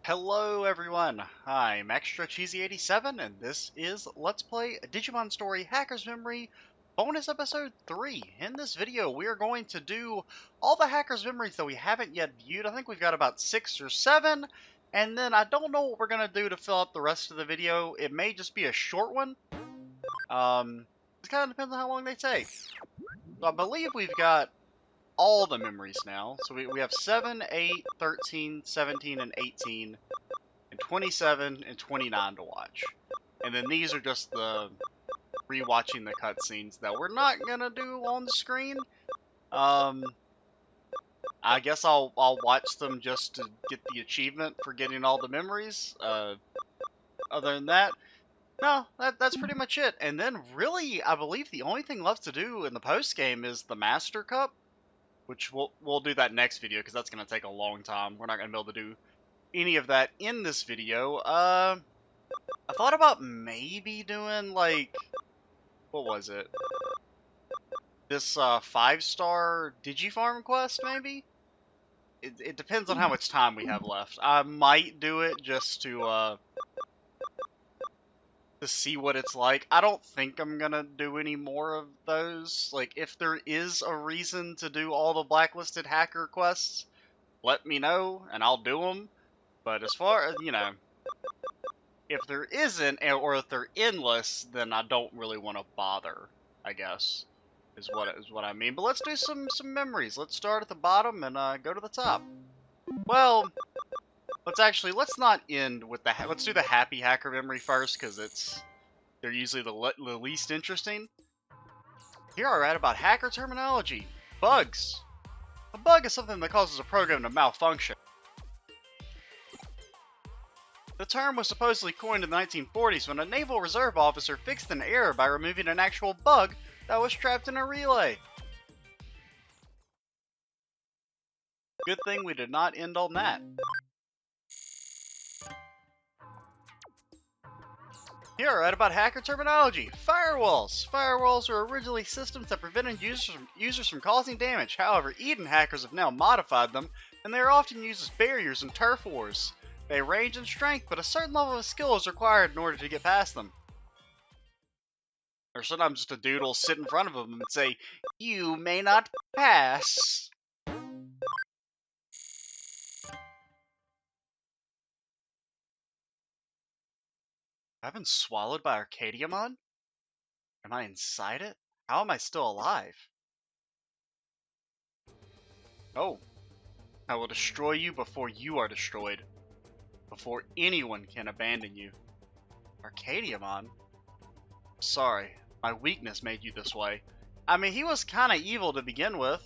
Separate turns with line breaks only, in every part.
Hello everyone, I'm Extra Cheesy 87 and this is Let's Play Digimon Story Hacker's Memory Bonus Episode 3. In this video we are going to do all the Hacker's Memories that we haven't yet viewed. I think we've got about 6 or 7, and then I don't know what we're going to do to fill up the rest of the video. It may just be a short one. It kind of depends on how long they take. So I believe we've got all the memories now. So we have 7, 8, 13, 17, and 18, and 27 and 29 to watch. And then these are just the rewatching the cutscenes that we're not gonna do on the screen. I guess I'll watch them just to get the achievement for getting all the memories. Other than that, no, that's pretty much it. And then really, I believe the only thing left to do in the post game is the Master Cup, which we'll do that next video because that's going to take a long time. We're not going to be able to do any of that in this video. I thought about maybe doing, like, what was it? This 5-star Digifarm quest, maybe? It depends on how much time we have left. I might do it just to see what it's like. I don't think I'm gonna do any more of those. Like, if there is a reason to do all the blacklisted hacker quests, let me know and I'll do them. But as far as, if there isn't, or if they're endless, then I don't really want to bother, I guess, is what I mean. But let's do some memories. Let's start at the bottom and go to the top. Well, let's not end with let's do the happy hacker memory first, because they're usually the least interesting. Here I write about hacker terminology. Bugs. A bug is something that causes a program to malfunction. The term was supposedly coined in the 1940s when a Naval Reserve officer fixed an error by removing an actual bug that was trapped in a relay. Good thing we did not end on that. Here I write about hacker terminology. Firewalls. Firewalls were originally systems that prevented users from causing damage. However, Eden hackers have now modified them, and they are often used as barriers in turf wars. They range in strength, but a certain level of skill is required in order to get past them. Or sometimes just a dude will sit in front of them and say, "You may not pass." I've been swallowed by Arcadiamon? Am I inside it? How am I still alive? Oh. I will destroy you before you are destroyed. Before anyone can abandon you. Arcadiamon? Sorry, my weakness made you this way. I mean, he was kinda evil to begin with.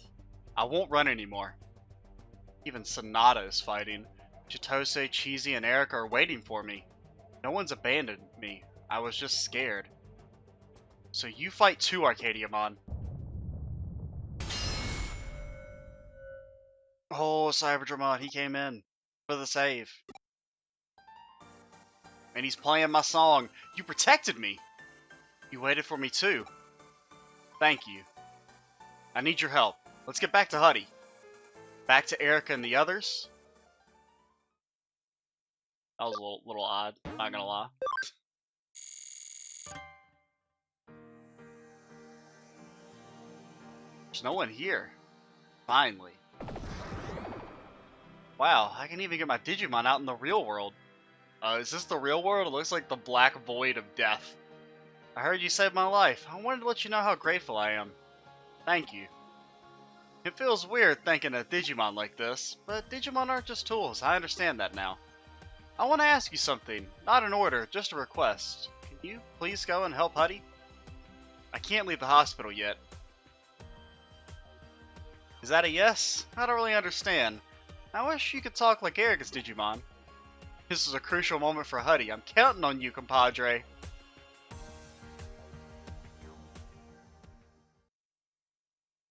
I won't run anymore. Even Sonata is fighting. Chitose, Cheesy, and Eric are waiting for me. No one's abandoned me. I was just scared. So you fight too, Arcadiamon. Oh, Cyberdramon, he came in for the save. And he's playing my song. You protected me. You waited for me too. Thank you. I need your help. Let's get back to Huddy. Back to Erica and the others. That was a little odd, not gonna lie. There's no one here. Finally. Wow, I can even get my Digimon out in the real world. Is this the real world? It looks like the black void of death. I heard you saved my life. I wanted to let you know how grateful I am. Thank you. It feels weird thanking a Digimon like this, but Digimon aren't just tools. I understand that now. I want to ask you something. Not an order, just a request. Can you please go and help Huddy? I can't leave the hospital yet. Is that a yes? I don't really understand. I wish you could talk like Eric's Digimon. This is a crucial moment for Huddy. I'm counting on you, compadre.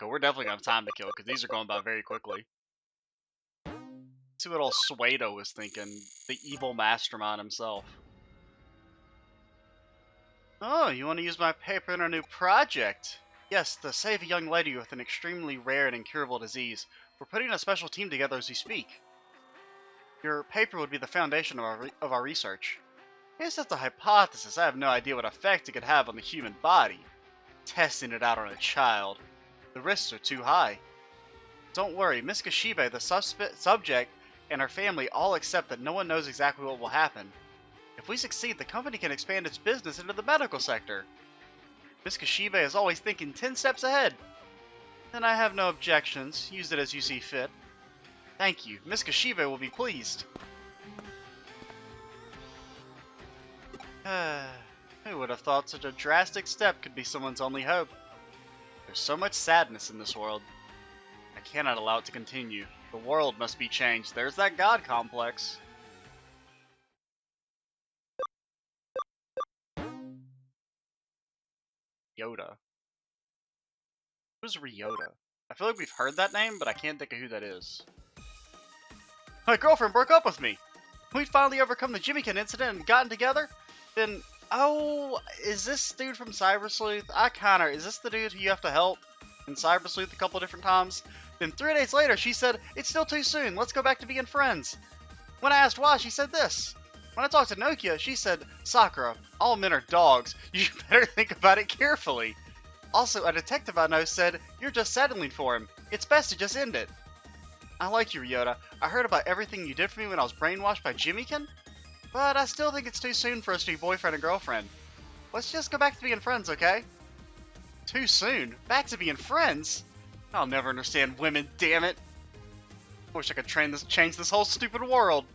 Okay, we're definitely gonna have time to kill because these are going by very quickly. Let's see what old Suedo was thinking. The evil mastermind himself. Oh, you want to use my paper in our new project? Yes, to save a young lady with an extremely rare and incurable disease. We're putting a special team together as we speak. Your paper would be the foundation of our research. It's just a hypothesis. I have no idea what effect it could have on the human body. Testing it out on a child. The risks are too high. Don't worry, Miss Kashibe, the subject, and her family all accept that no one knows exactly what will happen. If we succeed, the company can expand its business into the medical sector. Miss Kashibe is always thinking 10 steps ahead. Then I have no objections. Use it as you see fit. Thank you. Miss Kashibe will be pleased. Who would have thought such a drastic step could be someone's only hope? There's so much sadness in this world. I cannot allow it to continue. The world must be changed. There's that God complex. Yoda. Who's Ryota? I feel like we've heard that name, but I can't think of who that is. My girlfriend broke up with me. We'd finally overcome the Jimmykin incident and gotten together. Then, oh, is this dude from Cyber Sleuth? Is this the dude who you have to help in Cyber Sleuth a couple different times? Then 3 days later, she said, it's still too soon. Let's go back to being friends. When I asked why, she said this. When I talked to Nokia, she said, Sakura, all men are dogs. You better think about it carefully. Also, a detective I know said, you're just settling for him. It's best to just end it. I like you, Ryota. I heard about everything you did for me when I was brainwashed by Jimmykin, but I still think it's too soon for us to be boyfriend and girlfriend. Let's just go back to being friends, okay? Too soon? Back to being friends? I'll never understand women, damn it. I wish I could change this whole stupid world.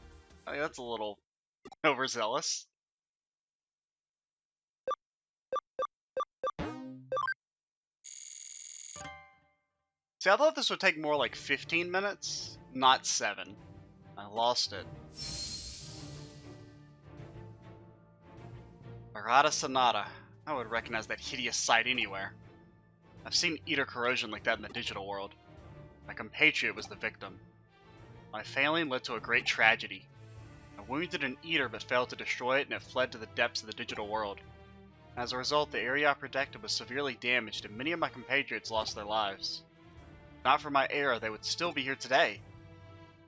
I mean, that's a little overzealous. See, I thought this would take more like 15 minutes, not 7. I lost it. Arata Sonata. I would recognize that hideous sight anywhere. I've seen Eater corrosion like that in the digital world. My compatriot was the victim. My failing led to a great tragedy. I wounded an Eater but failed to destroy it, and it fled to the depths of the digital world. As a result, the area I protected was severely damaged, and many of my compatriots lost their lives. If not for my error, they would still be here today.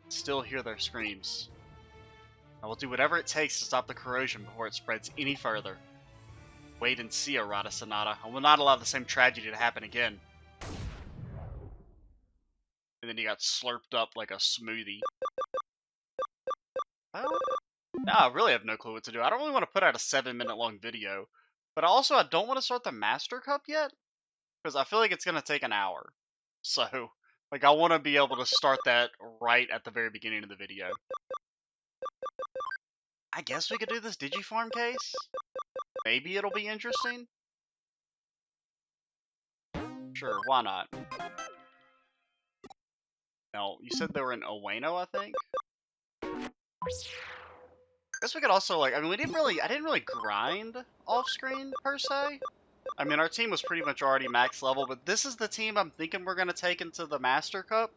I'd still hear their screams. I will do whatever it takes to stop the corrosion before it spreads any further. Wait and see, Arata Sonata. I will not allow the same tragedy to happen again. And then he got slurped up like a smoothie. Well, now I really have no clue what to do. I don't really want to put out a 7-minute long video. But also, I don't want to start the Master Cup yet. Because I feel like it's going to take an hour. So, like, I want to be able to start that right at the very beginning of the video. I guess we could do this Digifarm case? Maybe it'll be interesting? Sure, why not? Now, you said they were in Ueno, I think? I guess we could also, like, I mean, I didn't really grind off-screen, per se. I mean, our team was pretty much already max level, but this is the team I'm thinking we're going to take into the Master Cup.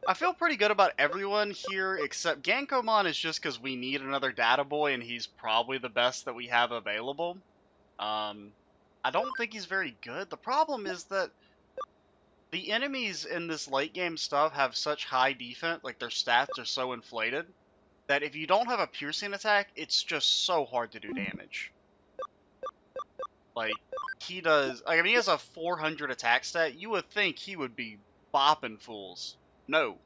I feel pretty good about everyone here, except Gankomon is just because we need another data boy, and he's probably the best that we have available. I don't think he's very good. The problem is that the enemies in this late game stuff have such high defense, like their stats are so inflated, that if you don't have a piercing attack, it's just so hard to do damage. Like, he does, like, I mean, he has a 400 attack stat. You would think he would be bopping fools. No,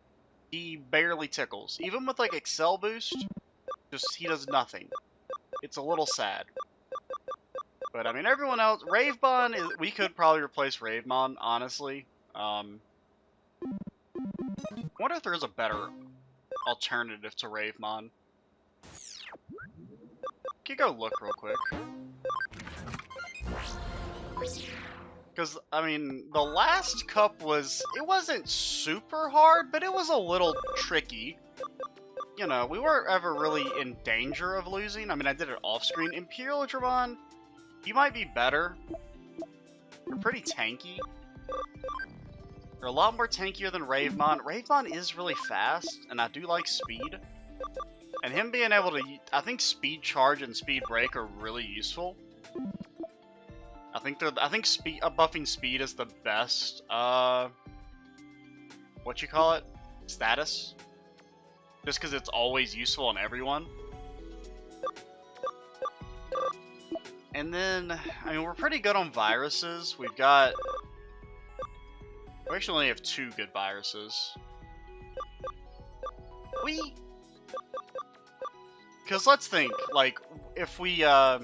he barely tickles. Even with, like, Excel boost, just, he does nothing. It's a little sad. But, I mean, everyone else, Ravebon, we could probably replace Ravemon, honestly. I wonder if there is a better alternative to Ravemon. Can you go look real quick? Because, I mean, the last cup it wasn't super hard, but it was a little tricky. You know, we weren't ever really in danger of losing. I mean, I did it off-screen. Imperial Dramon, you might be better. You're pretty tanky. You're a lot more tankier than Ravemon. Ravemon is really fast, and I do like speed. And him being able to, I think Speed Charge and Speed Break are really useful. I think buffing speed is the best, what you call it? Status? just because it's always useful on everyone. And then, I mean, we're pretty good on viruses. We actually only have 2 good viruses. Because let's think, like, if we, our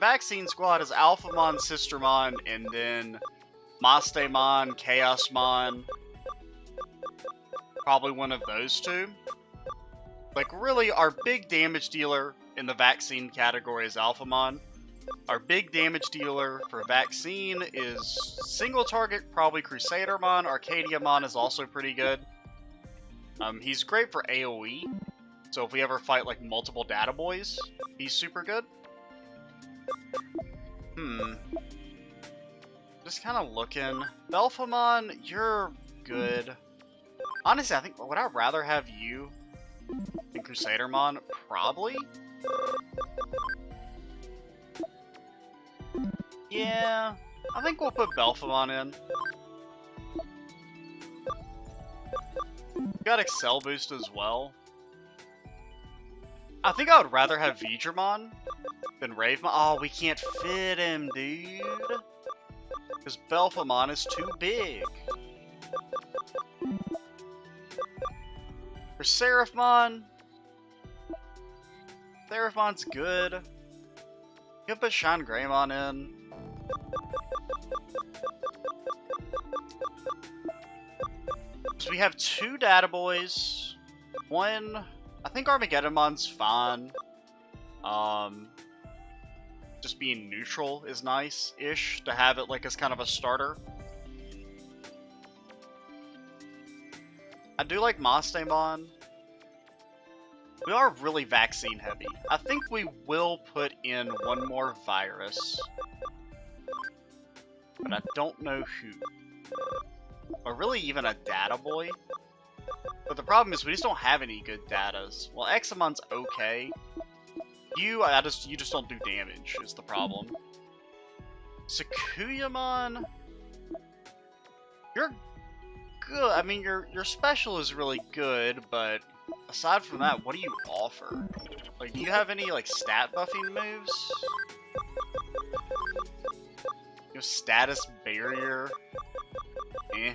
vaccine squad is Alphamon, Sistermon, and then Mastemon, Chaosmon. Probably one of those 2. Like, really, our big damage dealer in the vaccine category is Alphamon. Our big damage dealer for vaccine is single target, probably Crusadermon. Arcadiamon is also pretty good. He's great for AoE. So if we ever fight like multiple data boys, he's super good. Just kind of looking. Belphamon, you're good. Honestly, I think, would I rather have you than Crusadermon? Probably. Yeah, I think we'll put Belphamon in. We got Excel Boost as well. I think I would rather have Vidramon than Ravemon. Oh, we can't fit him, dude. Because Belphamon is too big. For Seraphmon, Seraphmon's good. You can put Shine Greymon in. So we have 2 data boys. One, I think Armageddonmon's fine. Just being neutral is nice-ish to have it like as kind of a starter. I do like Mastemon. We are really vaccine heavy. I think we will put in one more virus. But I don't know who. Or really even a data boy. But the problem is we just don't have any good datas. Well, Examon's okay. You just don't do damage is the problem. Sakuyamon, you're good. I mean, your special is really good, but aside from that, what do you offer? Like, do you have any like stat buffing moves? You know, status barrier. Eh.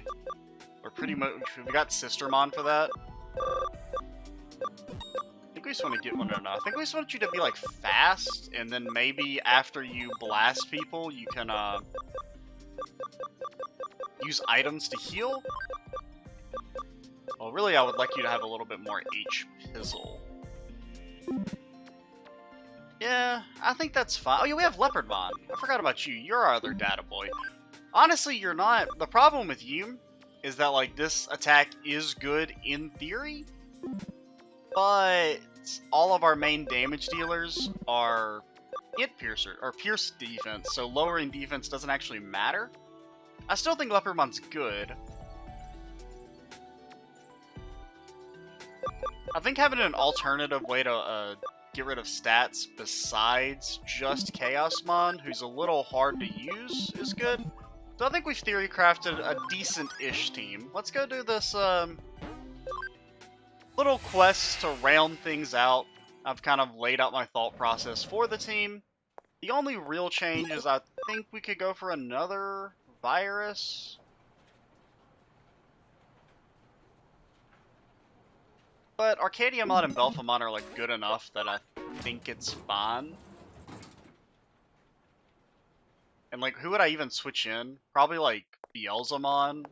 We're pretty much. We got Sistermon for that. I think we just want to get one. No, I think we just want you to be like fast, and then maybe after you blast people, you can use items to heal. Well, really, I would like you to have a little bit more H-Pizzle. Yeah, I think that's fine. Oh yeah, we have Leopardmon. I forgot about you. You're our other data boy. Honestly, you're not. The problem with you is that like this attack is good in theory, but all of our main damage dealers are Piercer or Pierce defense, so lowering defense doesn't actually matter. I still think Leopardmon's good. I think having an alternative way to get rid of stats besides just Chaosmon, who's a little hard to use, is good. So I think we've theory crafted a decent-ish team. Let's go do this little quest to round things out. I've kind of laid out my thought process for the team. The only real change is I think we could go for another virus. But Arcadiamon and Belphamon are like good enough that I think it's fine. And like, who would I even switch in? Probably like Beelzemon.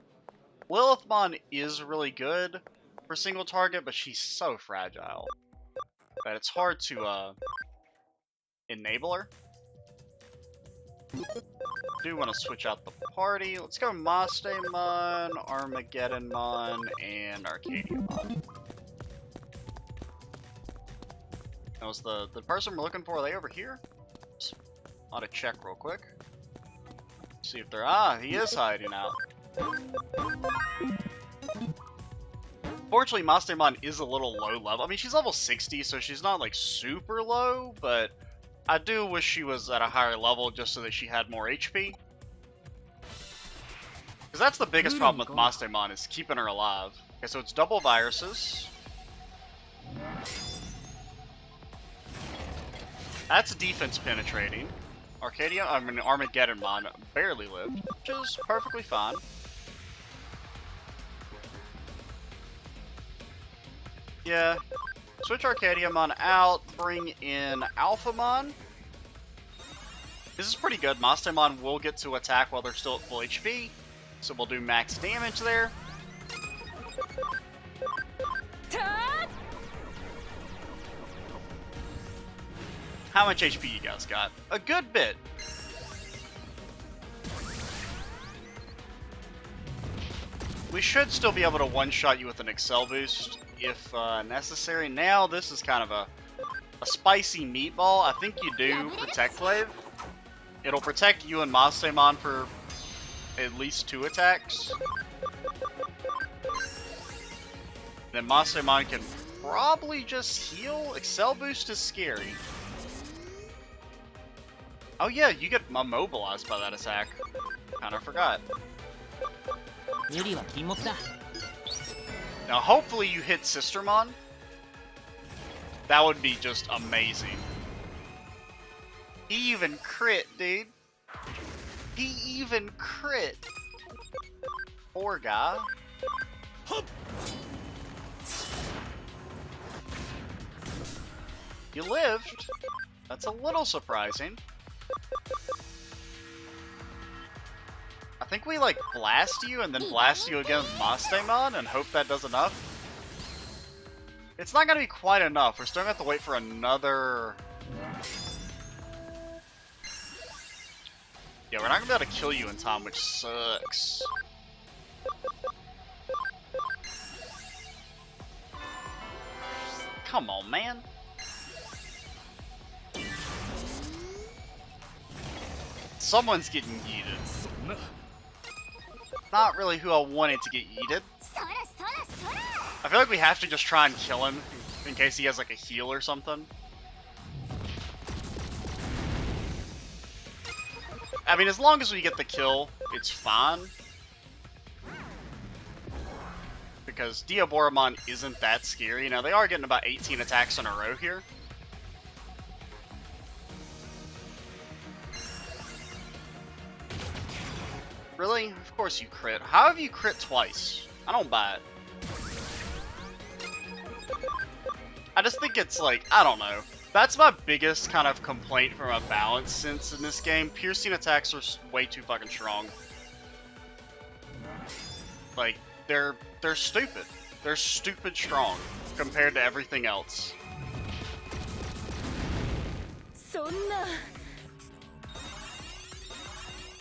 Lilithmon is really good for single target, but she's so fragile that it's hard to enable her. Do want to switch out the party. Let's go Mastemon, Armageddonmon, and Arcadiamon. That was the person we're looking for. Are they over here? Just ought to check real quick. See if they're... Ah, he is hiding out. Fortunately, Mastemon is a little low level. I mean, she's level 60, so she's not like super low, but I do wish she was at a higher level just so that she had more HP. Because that's the biggest problem with Mastemon, is keeping her alive. Okay, so it's double viruses. That's defense penetrating. Armageddonmon barely lived, which is perfectly fine. Yeah. Switch Arcadiamon out, bring in Alphamon. This is pretty good. Mastemon will get to attack while they're still at full HP, so we'll do max damage there. How much HP you guys got? A good bit. We should still be able to one-shot you with an Excel boost if necessary. Now this is kind of a spicy meatball. I think you do Protect Wave. It'll protect you and Mastemon for at least 2 attacks. Then Mastemon can probably just heal. Excel boost is scary. Oh yeah, you get immobilized by that attack. Kinda forgot. Now hopefully you hit Sistermon. That would be just amazing. He even crit, dude. He even crit. Poor guy. You lived. That's a little surprising. I think we like blast you and then blast you again with Mastemon and hope that does enough. It's not gonna be quite enough. We're still gonna have to wait for another. Yeah, we're not gonna be able to kill you in time, which sucks. Come on, man. Someone's getting yeeted. Not really who I wanted to get yeeted. I feel like we have to just try and kill him in case he has like a heal or something. I mean, as long as we get the kill, it's fine. Because Diaboromon isn't that scary. Now, they are getting about 18 attacks in a row here. Really? Of course you crit. How have you crit twice? I don't buy it. I just think it's like, I don't know. That's my biggest kind of complaint from a balance sense in this game. Piercing attacks are way too fucking strong. Like, they're stupid. They're stupid strong compared to everything else.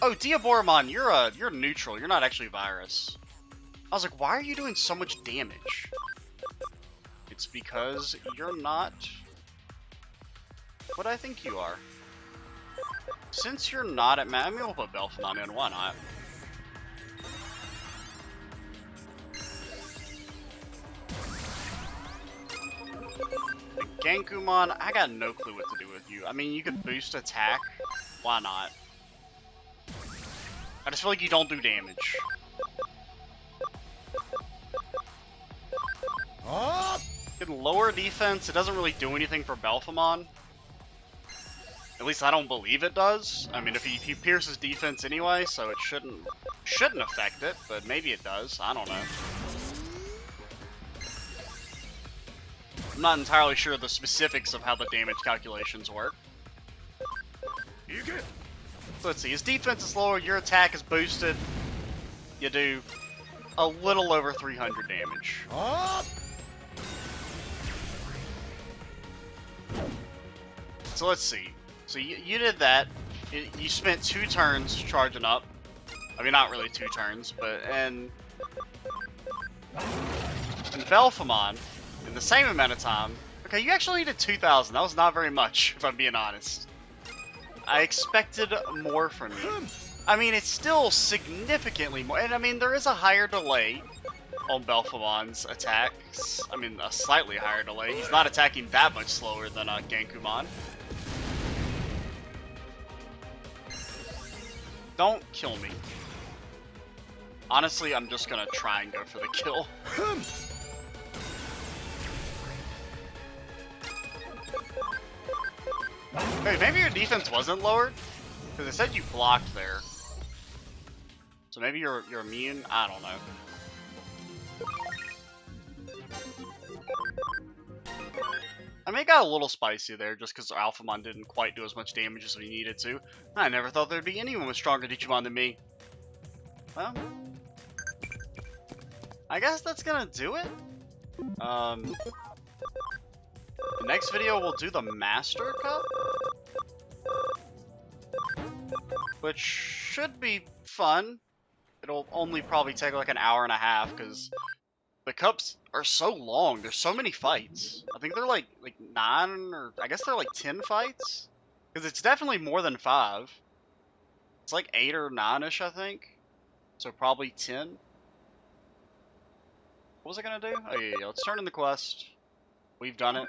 Oh, Diaboromon, you're neutral. You're not actually virus. I was like, why are you doing so much damage? It's because you're not what I think you are. Since you're not at I mean, we'll put Belphemon in. Why not? The Genkumon, I got no clue what to do with you. I mean, you could boost attack. Why not? I just feel like you don't do damage. Get lower defense. It doesn't really do anything for Belphemon. At least I don't believe it does. I mean, if he pierces defense anyway, so it shouldn't affect it, but maybe it does. I don't know. I'm not entirely sure the specifics of how the damage calculations work. So let's see, his defense is lower, your attack is boosted. You do a little over 300 damage. So let's see. So you did that. You spent 2 turns charging up. I mean, not really 2 turns, but and Belphemon in the same amount of time. Okay, you actually did 2,000. That was not very much, if I'm being honest. I expected more from you. I mean, it's still significantly more, and I mean, there is a higher delay on Belphemon's attacks. I mean, a slightly higher delay. He's not attacking that much slower than Genkumon. Don't kill me. Honestly, I'm just gonna try and go for the kill. Hey, maybe your defense wasn't lowered? Because it said you blocked there. So maybe you're immune? I don't know. I mean, it got a little spicy there just because Alphamon didn't quite do as much damage as we needed to. I never thought there'd be anyone with stronger Digimon than me. Well, I guess that's gonna do it. The next video we'll do the Master Cup, which should be fun. It'll only probably take like an hour and a half because the cups are so long. There's so many fights. I think they're like 9 or I guess they're like 10 fights because it's definitely more than 5. It's like 8 or 9ish, I think. So probably 10. What was I gonna do? Oh yeah, let's turn in the quest. We've done it.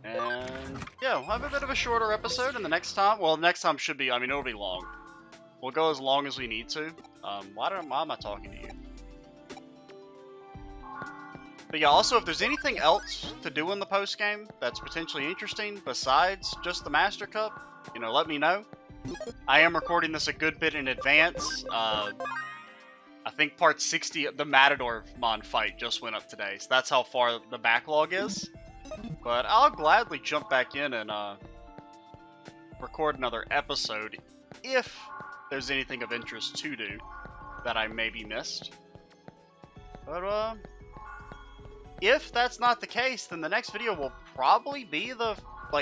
And yeah, we'll have a bit of a shorter episode, and the next time, well, the next time should be, I mean, it'll be long. We'll go as long as we need to. Why am I talking to you? But yeah, also, if there's anything else to do in the post game that's potentially interesting besides just the Master Cup, you know, let me know. I am recording this a good bit in advance. I think part 60 of the Matadormon fight just went up today, so that's how far the backlog is. But I'll gladly jump back in and record another episode if there's anything of interest to do that I maybe missed. But if that's not the case, then the next video will probably be the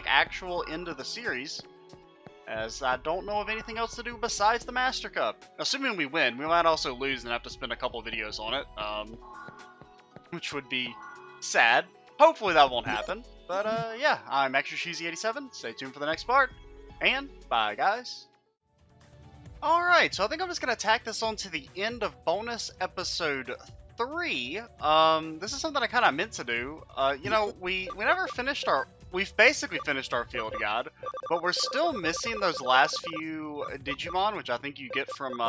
actual end of the series, as I don't know of anything else to do besides the Master Cup. Assuming we win, we might also lose and have to spend a couple videos on it, which would be sad. Hopefully that won't happen. But yeah, I'm ExtraCheesy87. Stay tuned for the next part, and bye, guys. Alright, so I think I'm just going to tack this on to the end of bonus episode 3. This is something I kind of meant to do. You know, we never finished we've basically finished our field guide, but we're still missing those last few Digimon, which I think you get from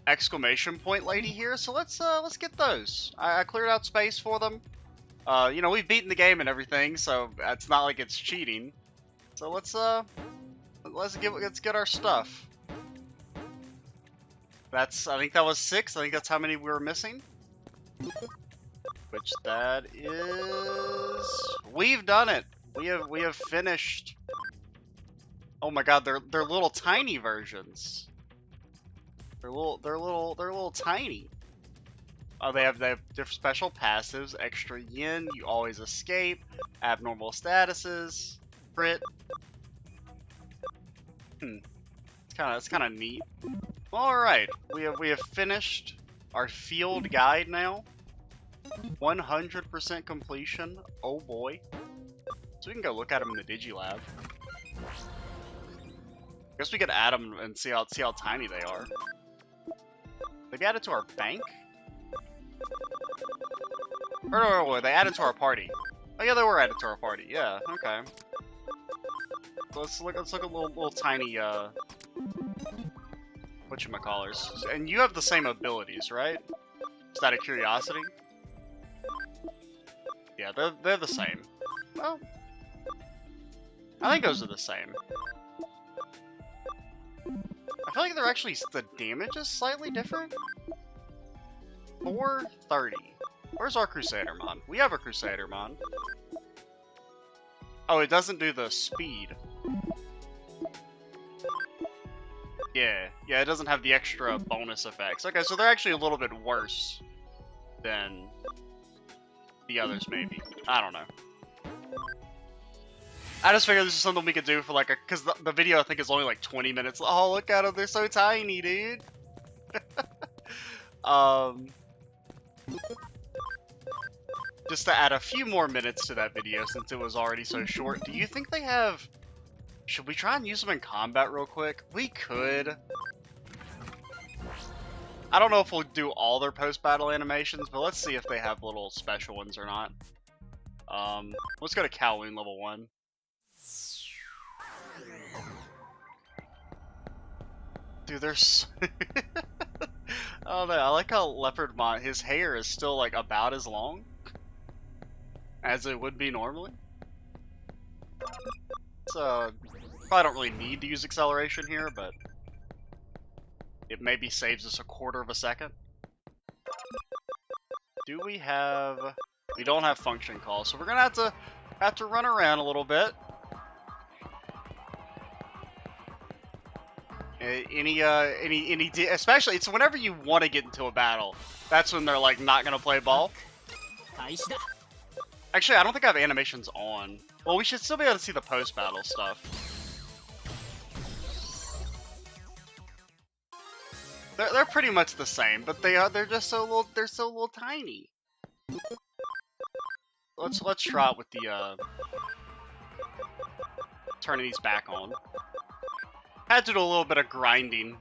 exclamation point lady here. So let's get those. I cleared out space for them. You know, we've beaten the game and everything, so it's not like it's cheating. So let's get our stuff. I think that was 6. I think that's how many we were missing. Which that is, we've done it. We have finished. Oh my God, they're little tiny versions. They're little tiny. Oh, they have their special passives, extra yin, you always escape, abnormal statuses, crit. It's kind of neat. All right, we have finished our field guide now. 100% completion. Oh boy. So we can go look at them in the Digilab. Guess we could add them and see how tiny they are. They be added to our bank? Or no, they added to our party. Oh yeah, they were added to our party. Yeah, okay. So let's look at little tiny whatchamacallers. And you have the same abilities, right? Just out of curiosity. Yeah, they're the same. Well, I think those are the same. I feel like they're actually, the damage is slightly different. 430. Where's our Crusadermon? We have a Crusadermon. Oh, it doesn't do the speed. Yeah, it doesn't have the extra bonus effects. Okay, so they're actually a little bit worse than the others, maybe. I don't know. I just figured this is something we could do for like because the video I think is only like 20 minutes. Oh, look at them, they're so tiny, dude. Just to add a few more minutes to that video since it was already so short. Do you think they have... Should we try and use them in combat real quick? We could. I don't know if we'll do all their post-battle animations, but let's see if they have little special ones or not. Let's go to Kowloon level 1. Dude, there's... Oh no, I like how Leopardmon, his hair is still like about as long. as it would be normally. So, probably don't really need to use acceleration here, but it maybe saves us a quarter of a second. Do we have... We don't have function calls, so we're gonna have to run around a little bit. Especially it's whenever you want to get into a battle, that's when they're like not gonna play ball. Actually, I don't think I have animations on. Well, we should still be able to see the post-battle stuff. They're pretty much the same, but they're just so little tiny. Let's try it with the turning these back on. Had to do a little bit of grinding.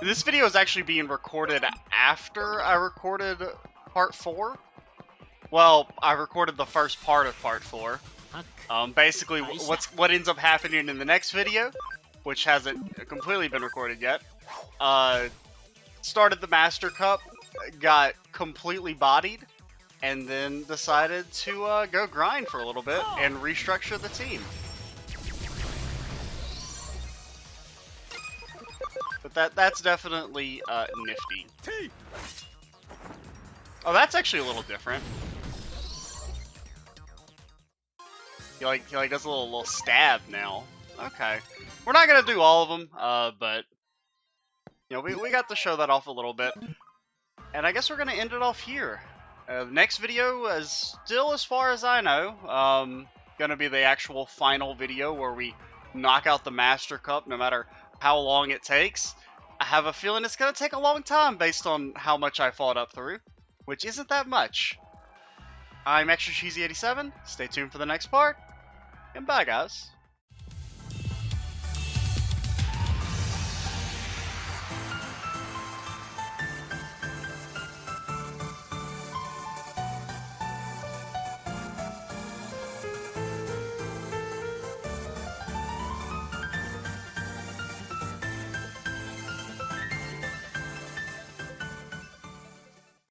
This video is actually being recorded after I recorded part 4. Well, I recorded the first part of part 4. Basically, what ends up happening in the next video, which hasn't completely been recorded yet. Started the Master Cup, got completely bodied, and then decided to go grind for a little bit and restructure the team. But that's definitely nifty. Oh, that's actually a little different. He like does a little stab now. Okay, we're not gonna do all of them, but you know we got to show that off a little bit, and I guess we're gonna end it off here. The next video is still, as far as I know, gonna be the actual final video where we knock out the Master Cup, no matter how long it takes. I have a feeling it's gonna take a long time based on how much I fought up through, which isn't that much. I'm Extra Cheesy 87. Stay tuned for the next part, and bye, guys.